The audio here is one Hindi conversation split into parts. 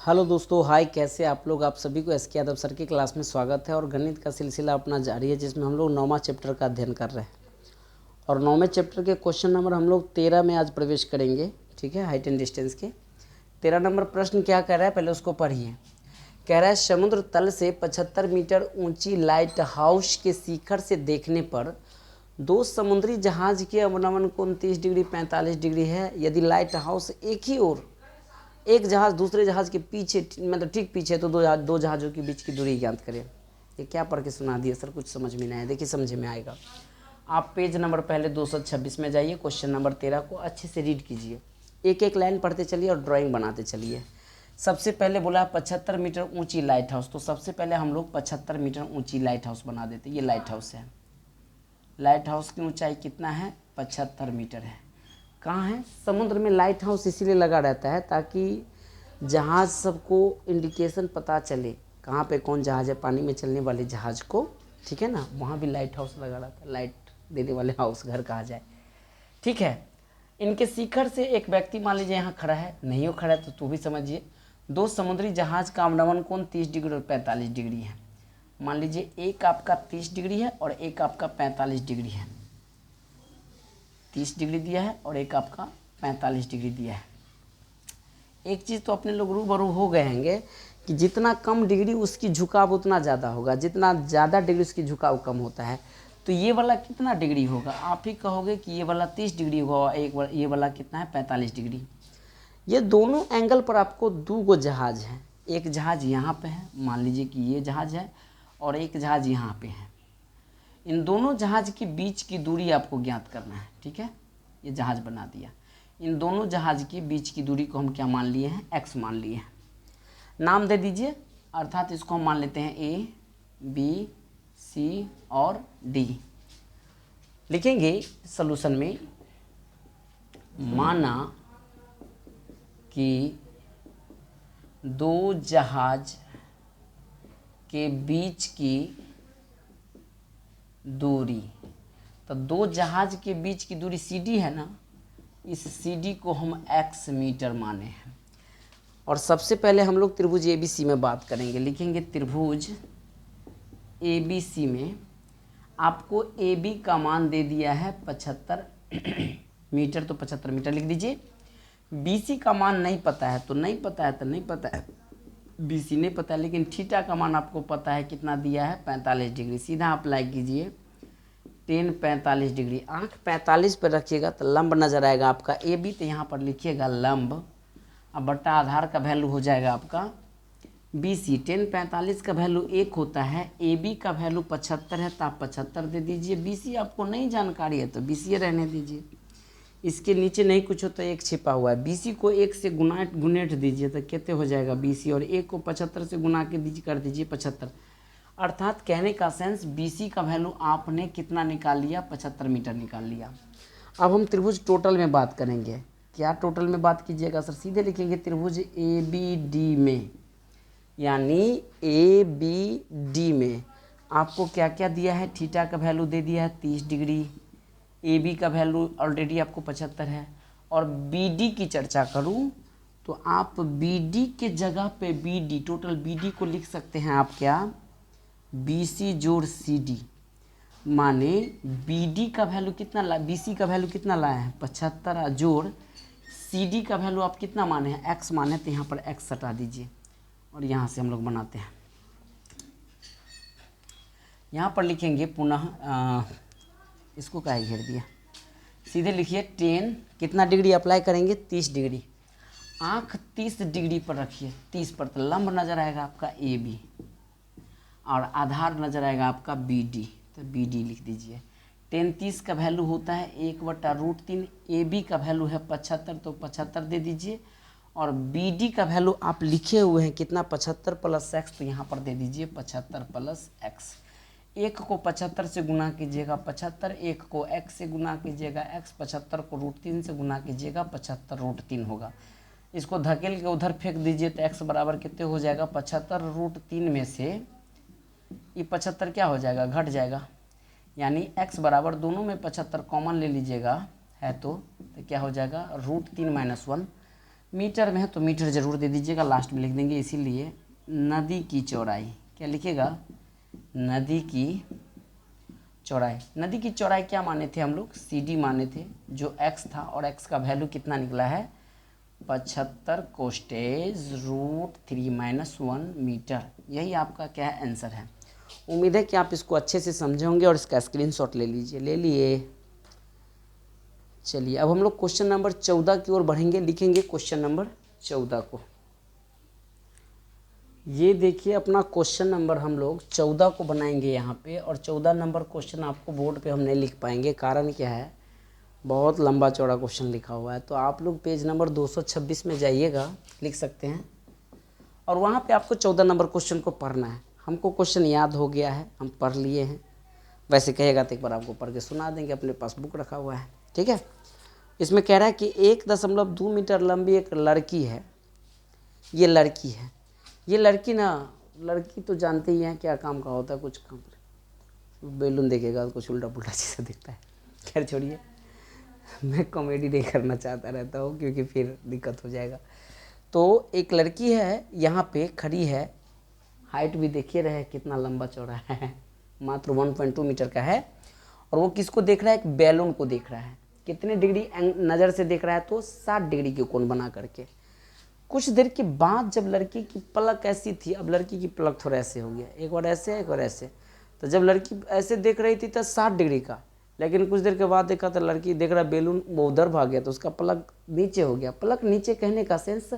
हेलो दोस्तों, हाय। कैसे आप लोग? आप सभी को एसके यादव सर की क्लास में स्वागत है। और गणित का सिलसिला अपना जारी है, जिसमें हम लोग 9वां चैप्टर का अध्ययन कर रहे हैं। और 9वें चैप्टर के क्वेश्चन नंबर हम लोग 13 में आज प्रवेश करेंगे। ठीक है, हाइट एंड डिस्टेंस के 13 नंबर प्रश्न क्या कह रहा है, पहले उसको पढ़िए। कह रहा है, समुद्र तल से 75 मीटर ऊंची लाइट हाउस के शिखर से देखने पर दो समुद्री जहाज के अवनमन कोण 30 डिग्री 45 डिग्री है। यदि लाइट हाउस एक ही ओर, एक जहाज दूसरे जहाज के पीछे, मतलब ठीक पीछे, तो दो जहाज़ों के बीच की दूरी ज्ञात करें। ये क्या पढ़ के सुना दिया सर, कुछ समझ में नहीं आया। देखिए समझ में आएगा। आप पेज नंबर पहले 226 में जाइए, क्वेश्चन नंबर 13 को अच्छे से रीड कीजिए, एक एक लाइन पढ़ते चलिए और ड्राइंग बनाते चलिए। सबसे पहले बोला 75 मीटर ऊंची लाइट हाउस, तो सबसे पहले हम लोग 75 मीटर ऊंची लाइट हाउस बना देते। ये लाइट हाउस है। लाइट हाउस की ऊंचाई कितना है? 75 मीटर है। कहाँ है? समुद्र में। लाइट हाउस इसीलिए लगा रहता है ताकि जहाज सबको इंडिकेशन पता चले कहाँ पे कौन जहाज है, पानी में चलने वाले जहाज को। ठीक है ना, वहाँ भी लाइट हाउस लगा रहता है। लाइट देने वाले हाउस घर कहा जाए। ठीक है। इनके शिखर से एक व्यक्ति मान लीजिए यहाँ खड़ा है, नहीं हो खड़ा है तो तू भी समझिए। दो समुद्री जहाज का अवनमन कोण 30 डिग्री और 45 डिग्री है। मान लीजिए एक आपका 30 डिग्री है और एक आपका 45 डिग्री है। 30 डिग्री दिया है और एक आपका 45 डिग्री दिया है। एक चीज़ तो अपने लोग रूबरू हो गए होंगे कि जितना कम डिग्री उसकी झुकाव उतना ज़्यादा होगा, जितना ज़्यादा डिग्री उसकी झुकाव कम होता है। तो ये वाला कितना डिग्री होगा? आप ही कहोगे कि ये वाला 30 डिग्री होगा, ये वाला कितना है? 45 डिग्री। ये दोनों एंगल पर आपको दो गो जहाज हैं। एक जहाज यहाँ पे है, मान लीजिए कि ये जहाज है, और एक जहाज यहाँ पे है। इन दोनों जहाज के बीच की दूरी आपको ज्ञात करना है। ठीक है, ये जहाज बना दिया। इन दोनों जहाज के बीच की दूरी को हम क्या मान लिए हैं? x मान लिए हैं। नाम दे दीजिए, अर्थात इसको हम मान लेते हैं A, B, C और D। लिखेंगे सॉल्यूशन में, माना कि दो जहाज के बीच की दूरी, तो दो जहाज के बीच की दूरी CD है ना, इस CD को हम x मीटर माने हैं। और सबसे पहले हम लोग त्रिभुज ABC में बात करेंगे। लिखेंगे त्रिभुज ABC में आपको AB का मान दे दिया है 75 मीटर, तो 75 मीटर लिख दीजिए। BC का मान नहीं पता है तो नहीं पता है, तो नहीं पता है। BC नहीं पता है, लेकिन थीटा का मान आपको पता है, कितना दिया है? 45 डिग्री। सीधा अप्लाई कीजिए, 10 45 डिग्री। आँख 45 पर रखिएगा तो लंब नज़र आएगा आपका AB, तो यहाँ पर लिखिएगा लंब। अब बट्टा आधार का वैल्यू हो जाएगा आपका BC। 10 45 का वैल्यू 1 होता है, AB का वैल्यू 75 है, तो आप 75 दे दीजिए। BC आपको नहीं जानकारी है तो BC रहने दीजिए। इसके नीचे नहीं कुछ हो तो 1 छिपा हुआ है। BC को 1 से गुनेट दीजिए तो कितने हो जाएगा? BC और 1 को 75 से गुना के दीजिए, कर दीजिए 75। अर्थात कहने का सेंस, BC का वैल्यू आपने कितना निकाल लिया? 75 मीटर निकाल लिया। अब हम त्रिभुज टोटल में बात करेंगे। क्या टोटल में बात कीजिएगा सर? सीधे लिखेंगे त्रिभुज ABD में, यानी ABD में आपको क्या क्या दिया है? थीटा का वैल्यू दे दिया है 30 डिग्री, AB का वैल्यू ऑलरेडी आपको 75 है। और BD की चर्चा करूं तो आप BD के जगह पे BD, टोटल BD को लिख सकते हैं आप क्या? BC जोड़ CD, माने BD का वैल्यू कितना BC का वैल्यू कितना लाए हैं? 75 जोड़ CD का वैल्यू आप कितना माने हैं? x माने, तो यहाँ पर x हटा दीजिए और यहाँ से हम लोग बनाते हैं। यहाँ पर लिखेंगे पुनः, इसको काहे घेर दिया? सीधे लिखिए 10 कितना डिग्री अप्लाई करेंगे? 30 डिग्री। आँख 30 डिग्री पर रखिए, 30 पर, तो लंब नज़र आएगा आपका AB और आधार नज़र आएगा आपका BD, तो BD लिख दीजिए। 10 30 का वैल्यू होता है 1/√3। AB का वैल्यू है 75, तो 75 दे दीजिए। और BD का वैल्यू आप लिखे हुए हैं कितना? 75 + x, तो यहाँ पर दे दीजिए 75 + x। 1 को 75 से गुना कीजिएगा 75, 1 को x से गुना कीजिएगा x, 75 को √3 से गुना कीजिएगा 75 √3 होगा। इसको धकेल के उधर फेंक दीजिए तो x बराबर कितने हो जाएगा? 75 √3 में से ये 75 क्या हो जाएगा? घट जाएगा। यानी x बराबर, दोनों में 75 कॉमन ले लीजिएगा है तो क्या हो जाएगा? √3 - 1, मीटर में है तो मीटर ज़रूर दे दीजिएगा, लास्ट में लिख देंगे। इसीलिए नदी की चौड़ाई, क्या लिखेगा, नदी की चौड़ाई। नदी की चौड़ाई क्या माने थे हम लोग, CD माने थे, जो x था, और x का वैल्यू कितना निकला है, 75 कोस्टेज √3 - 1 मीटर। यही आपका क्या है, आंसर है। उम्मीद है कि आप इसको अच्छे से समझे होंगे और इसका स्क्रीनशॉट ले लीजिए। ले लिए। चलिए अब हम लोग क्वेश्चन नंबर 14 की ओर बढ़ेंगे। लिखेंगे क्वेश्चन नंबर 14 को। ये देखिए अपना क्वेश्चन नंबर हम लोग 14 को बनाएंगे यहाँ पे, और 14 नंबर क्वेश्चन आपको बोर्ड पे हम नहीं लिख पाएंगे। कारण क्या है, बहुत लंबा चौड़ा क्वेश्चन लिखा हुआ है। तो आप लोग पेज नंबर 226 में जाइएगा, लिख सकते हैं, और वहाँ पे आपको 14 नंबर क्वेश्चन को पढ़ना है। हमको क्वेश्चन याद हो गया है, हम पढ़ लिए हैं। वैसे कहेगा तो एक बार आपको पढ़ के सुना देंगे, अपने पास बुक रखा हुआ है, ठीक है। इसमें कह रहा है कि 1.2 मीटर लंबी एक लड़की है। ये लड़की है, ये लड़की ना, लड़की तो जानते ही हैं क्या काम का होता है, कुछ काम, बैलून देखेगा तो कुछ उल्टा पुल्टा चीज़ें दिखता है। खैर छोड़िए, मैं कॉमेडी नहीं करना चाहता रहता हूँ क्योंकि फिर दिक्कत हो जाएगा। तो एक लड़की है यहाँ पे खड़ी है, हाइट भी देखिए रहे कितना लंबा चौड़ा है, मात्र 1.2 मीटर का है। और वो किसको देख रहा है, एक बैलून को देख रहा है। कितने डिग्री नज़र से देख रहा है, तो 60 डिग्री के कोण बना करके। कुछ देर के बाद जब लड़की की पलक ऐसी थी, अब लड़की की पलक थोड़ा ऐसे हो गया, एक बार ऐसे एक बार ऐसे। तो जब लड़की ऐसे देख रही थी तो 60 डिग्री का, लेकिन कुछ देर के बाद देखा तो लड़की देख रहा बैलून वो उधर भाग गया, तो उसका पलक नीचे हो गया। पलक नीचे कहने का सेंस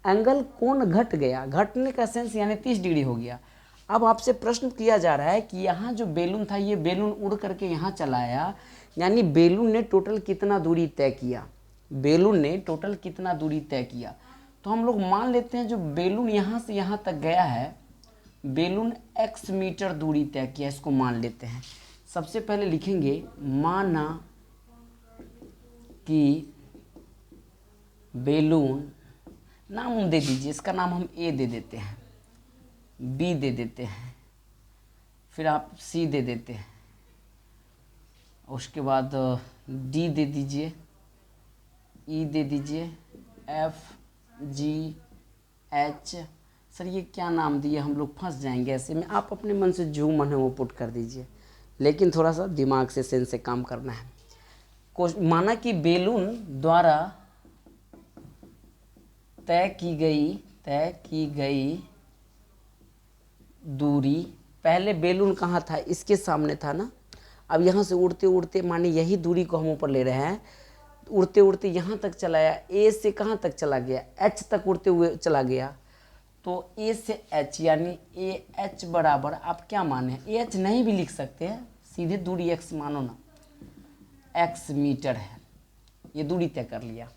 एंगल कोण घट गया, घटने का सेंस यानी 30 डिग्री हो गया। अब आपसे प्रश्न किया जा रहा है कि यहाँ जो बैलून था, ये बैलून उड़ करके यहाँ चला आया, यानी बैलून ने टोटल कितना दूरी तय किया, बैलून ने टोटल कितना दूरी तय किया। तो हम लोग मान लेते हैं जो बैलून यहाँ से यहाँ तक गया है, बैलून x मीटर दूरी तय किया, इसको मान लेते हैं। सबसे पहले लिखेंगे माना कि बैलून, नाम दे दीजिए, इसका नाम हम A दे देते हैं, B दे देते हैं, फिर आप C दे देते हैं, उसके बाद D दे दीजिए, E दे दीजिए, F G H। सर ये क्या नाम दिए, हम लोग फंस जाएंगे ऐसे में। आप अपने मन से जो मन है वो पुट कर दीजिए, लेकिन थोड़ा सा दिमाग से, सेंस से काम करना है। माना कि बैलून द्वारा तय की गई दूरी, पहले बैलून कहाँ था, इसके सामने था ना। अब यहाँ से उड़ते उड़ते, माने यही दूरी को हम ऊपर ले रहे हैं, उड़ते उड़ते यहाँ तक चला आया, A से कहाँ तक चला गया, H तक उड़ते हुए चला गया। तो A से H यानी AH बराबर, आप क्या माने, AH नहीं भी लिख सकते हैं, सीधे दूरी x मानो ना, x मीटर है, ये दूरी तय कर लिया।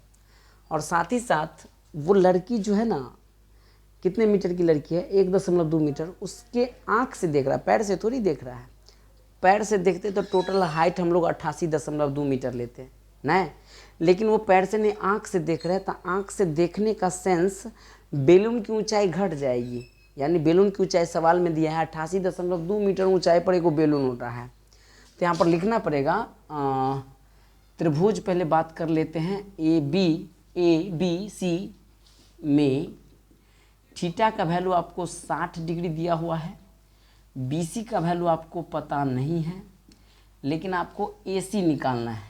और साथ ही साथ वो लड़की जो है ना, कितने मीटर की लड़की है, 1.2 मीटर, उसके आँख से देख रहा है, पैर से थोड़ी देख रहा है। पैर से देखते तो टोटल हाइट हम लोग 88.2 मीटर लेते हैं ना, लेकिन वो पैर से नहीं, आँख से देख रहे हैं। तो आँख से देखने का सेंस, बैलून की ऊंचाई घट जाएगी, यानी बैलून की ऊंचाई सवाल में दिया है 88.2 मीटर ऊंचाई पर एक बैलून उड़ रहा है। तो यहाँ पर लिखना पड़ेगा त्रिभुज, पहले बात कर लेते हैं, ए बी सी में थीटा का वैल्यू आपको 60 डिग्री दिया हुआ है, BC का वैल्यू आपको पता नहीं है, लेकिन आपको AC निकालना है।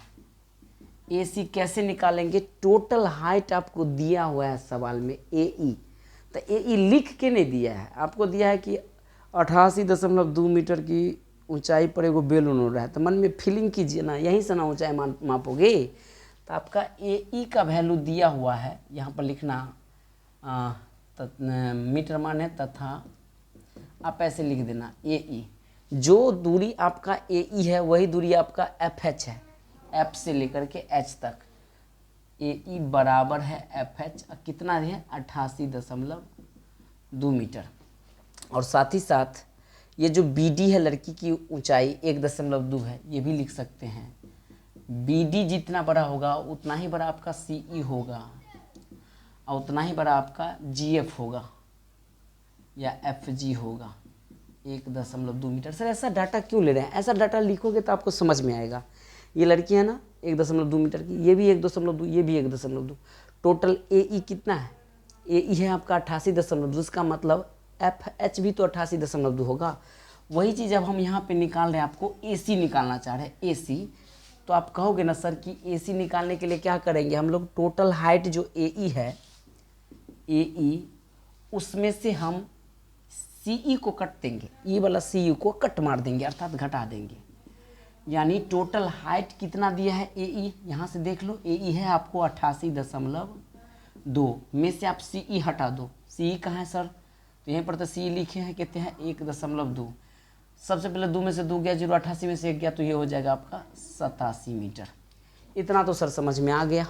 AC कैसे निकालेंगे, टोटल हाइट आपको दिया हुआ है सवाल में AE, तो AE लिख के नहीं दिया है, आपको दिया है कि 88.2 मीटर की ऊंचाई पर एगो बैलून उड़ रहा है। तो मन में फीलिंग कीजिए ना, यहीं से ना ऊंचाई मापोगे। तो आपका AE का वैल्यू दिया हुआ है, यहाँ पर लिखना मीटर मान है, तथा आप ऐसे लिख देना AE। जो दूरी आपका AE है वही दूरी आपका FH है, F से लेकर के H तक। AE बराबर है FH, कितना है, 88.2 मीटर। और साथ ही साथ ये जो BD है, लड़की की ऊंचाई 1.2 है, ये भी लिख सकते हैं। BD जितना बड़ा होगा उतना ही बड़ा आपका CE होगा, और उतना ही बड़ा आपका GF होगा या FG होगा, 1.2 मीटर। सर ऐसा डाटा क्यों ले रहे हैं, ऐसा डाटा लिखोगे तो आपको समझ में आएगा। ये लड़की है ना 1.2 मीटर की, ये भी 1.2, ये भी 1.2, टोटल ए कितना है, ए है आपका 88.2, इसका मतलब FH भी तो 88.2 होगा। वही चीज़ अब हम यहाँ पे निकाल रहे हैं, आपको AC निकालना चाह रहे हैं, AC। तो आप कहोगे ना सर कि AC निकालने के लिए क्या करेंगे हम लोग, टोटल हाइट जो AE है, AE उसमें से हम CE को कट देंगे, ई वाला CE को कट मार देंगे अर्थात घटा देंगे। यानी टोटल हाइट कितना दिया है AE, यहाँ से देख लो AE है आपको 88.2 में से आप CE हटा दो। CE कहाँ है सर, तो यहीं पर तो CE लिखे हैं कितने हैं 1.2। सबसे पहले 2 में से 2 गया 0, 88 में से 1 गया तो ये हो जाएगा आपका 87 मीटर। इतना तो सर समझ में आ गया,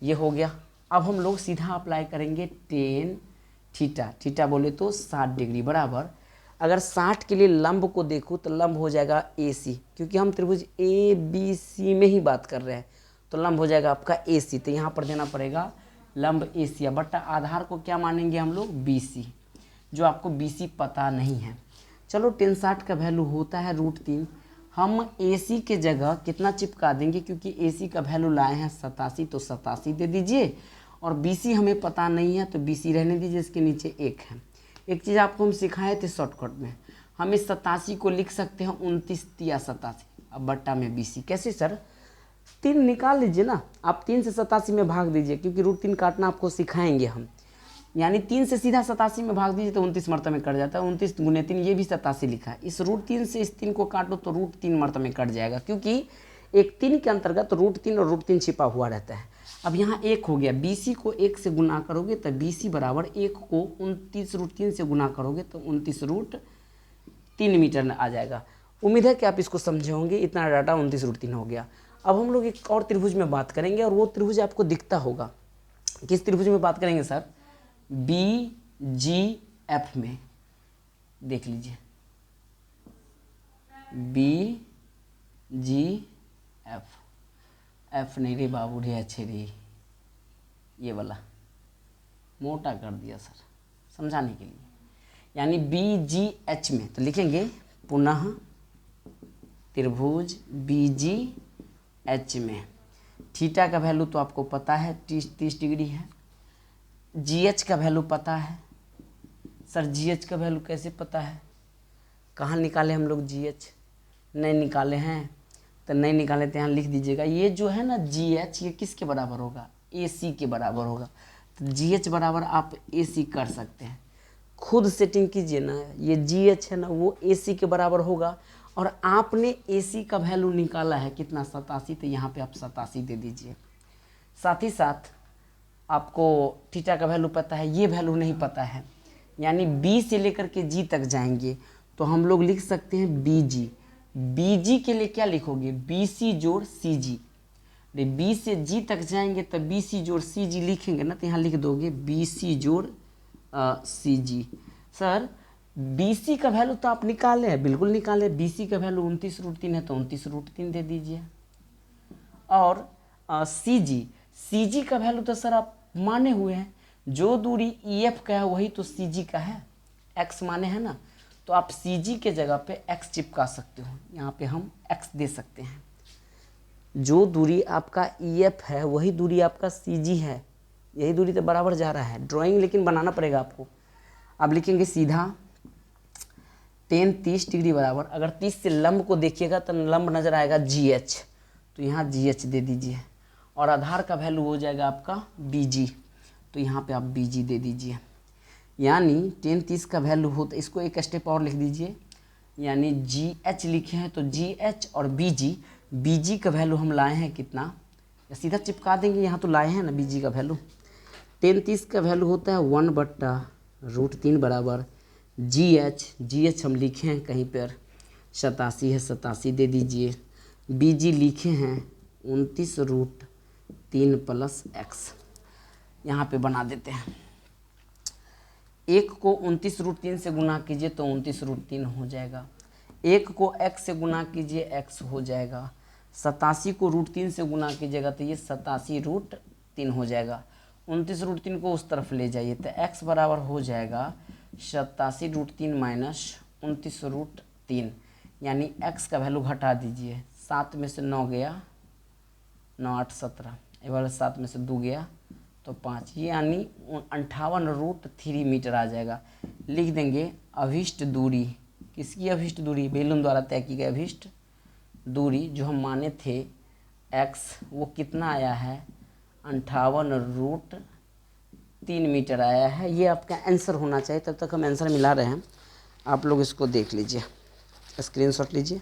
ये हो गया। अब हम लोग सीधा अप्लाई करेंगे टेन थीटा, थीटा बोले तो 60 डिग्री बराबर। अगर 60 के लिए लंब को देखूँ तो लंब हो जाएगा AC, क्योंकि हम त्रिभुज ABC में ही बात कर रहे हैं, तो लंब हो जाएगा आपका AC। तो यहाँ पर देना पड़ेगा लंब AC बट्टा आधार को क्या मानेंगे हम लोग BC, जो आपको BC पता नहीं है। चलो tan 60 का वैल्यू होता है √3, हम AC के जगह कितना चिपका देंगे, क्योंकि AC का वैल्यू लाए हैं 87, तो 87 दे दीजिए। और BC हमें पता नहीं है तो BC रहने दीजिए, इसके नीचे 1 है। एक चीज़ आपको हम सिखाए थे शॉर्टकट में, हम इस 87 को लिख सकते हैं 29 या 87, अब बट्टा में BC। कैसे सर, 3 निकाल लीजिए ना आप, 3 से 87 में भाग दीजिए, क्योंकि √3 काटना आपको सिखाएंगे हम। यानी 3 से सीधा 87 में भाग दीजिए तो 29 मरतबे में कट जाता है, 29 गुने 3 ये भी 87 लिखा है। इस √3 से इस 3 को काटो तो √3 मरतबे में कट जाएगा, क्योंकि एक 3 के अंतर्गत √3 और √3 छिपा हुआ रहता है। अब यहाँ 1 हो गया, BC को 1 से गुना करोगे तो BC बराबर 1 को 29 √3 से गुना करोगे तो 29 √3 मीटर आ जाएगा। उम्मीद है कि आप इसको समझे होंगे। इतना डाटा 29 √3 हो गया। अब हम लोग एक और त्रिभुज में बात करेंगे, और वो त्रिभुज आपको दिखता होगा। किस त्रिभुज में बात करेंगे सर, BGF में। देख लीजिए BGF, F नहीं रे बाबू रे, अच्छे रे, ये वाला मोटा कर दिया सर समझाने के लिए। यानी BGH में तो लिखेंगे पुनः त्रिभुज BGH में। थीटा का वैल्यू तो आपको पता है 30 डिग्री है। GH का वैल्यू पता है सर, GH का वैल्यू कैसे पता है, कहाँ निकाले हम लोग GH, नहीं निकाले हैं तो नहीं निकाले तो यहाँ लिख दीजिएगा। ये जो है ना GH, ये किसके बराबर होगा, AC के बराबर होगा। तो GH बराबर आप AC कर सकते हैं, खुद सेटिंग कीजिए ना। ये GH है ना वो AC के बराबर होगा, और आपने AC का वैल्यू निकाला है कितना 87, तो यहाँ पे आप 87 दे दीजिए। साथ ही साथ आपको थीटा का वैल्यू पता है, ये वैल्यू नहीं पता है, यानी B से लेकर के G तक जाएंगे तो हम लोग लिख सकते हैं BG। BG के लिए क्या लिखोगे, BC जोड़ CG। B से G तक जाएंगे तो BC जोड़ CG लिखेंगे ना, तो यहाँ लिख दोगे BC जोड़ CG। सर BC का वैल्यू तो आप निकाले हैं, बिल्कुल निकाले। BC का वैल्यू 29 √3 है तो 29 √3 दे दीजिए। और CG का वैल्यू तो सर आप माने हुए हैं, जो दूरी EF का है वही तो CG का है, x माने है ना, तो आप CG के जगह पे x चिपका सकते हो। यहाँ पे हम x दे सकते हैं। जो दूरी आपका EF है वही दूरी आपका CG है, यही दूरी तो बराबर जा रहा है। ड्राइंग लेकिन बनाना पड़ेगा आपको। अब लिखेंगे सीधा tan 30 डिग्री बराबर, अगर 30 से लंब को देखिएगा तो लंब नजर आएगा GH, तो यहाँ GH दे दीजिए। और आधार का वैल्यू हो जाएगा आपका BG, तो यहाँ पे आप BG दे दीजिए। यानी tan 30 का वैल्यू हो, तो इसको एक स्टेप और लिख दीजिए, यानी GH लिखे हैं तो GH और BG का वैल्यू हम लाए हैं कितना, या सीधा चिपका देंगे, यहाँ तो लाए हैं ना BG का वैल्यू। tan 30 का वैल्यू होता है 1/√3 बराबर GH हम लिखे हैं कहीं पर 87 है, 87 दे दीजिए। BG लिखे हैं 29 √3 + x, यहाँ पे बना देते हैं। 1 को 29 √3 से गुना कीजिए तो 29 √3 हो जाएगा। 1 को x से गुना कीजिए x हो जाएगा। 87 को √3 से गुना कीजिएगा तो ये 87 √3 हो जाएगा। 29 √3 को उस तरफ ले जाइए तो x बराबर हो जाएगा 87 √3 - 29 √3, यानी x का वैल्यू घटा दीजिए। 7 में से 9 गया, 9 8 17, ये वाला 7 में से 2 गया तो 5, ये यानी 58√3 मीटर आ जाएगा। लिख देंगे अभिष्ट दूरी, किसकी अभिष्ट दूरी, बेलून द्वारा तय की गई अभिष्ट दूरी जो हम माने थे x, वो कितना आया है 58√3 मीटर आया है। ये आपका आंसर होना चाहिए। तब तक हम आंसर मिला रहे हैं, आप लोग इसको देख लीजिए, स्क्रीनशॉट लीजिए।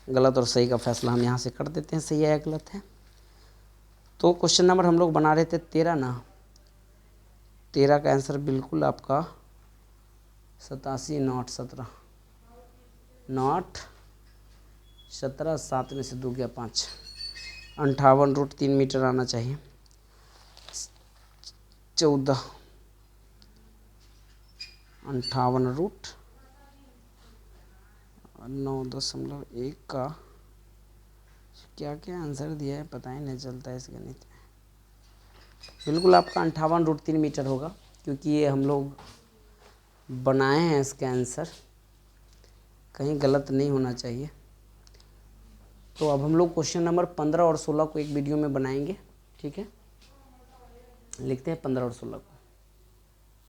गलत और सही का फैसला हम यहाँ से कर देते हैं, सही है या गलत है। तो क्वेश्चन नंबर हम लोग बना रहे थे 13 ना, 13 का आंसर बिल्कुल आपका 87 नॉट 17, नॉट 17, 7 में से 2 गया 5, 58√3 मीटर आना चाहिए। 14, 58√9.1 का क्या क्या आंसर दिया है पता ही नहीं चलता है इस गणित में। बिल्कुल आपका 58√3 मीटर होगा, क्योंकि ये हम लोग बनाए हैं, इसका आंसर कहीं गलत नहीं होना चाहिए। तो अब हम लोग क्वेश्चन नंबर 15 और 16 को एक वीडियो में बनाएंगे, ठीक है। लिखते हैं 15 और 16 को।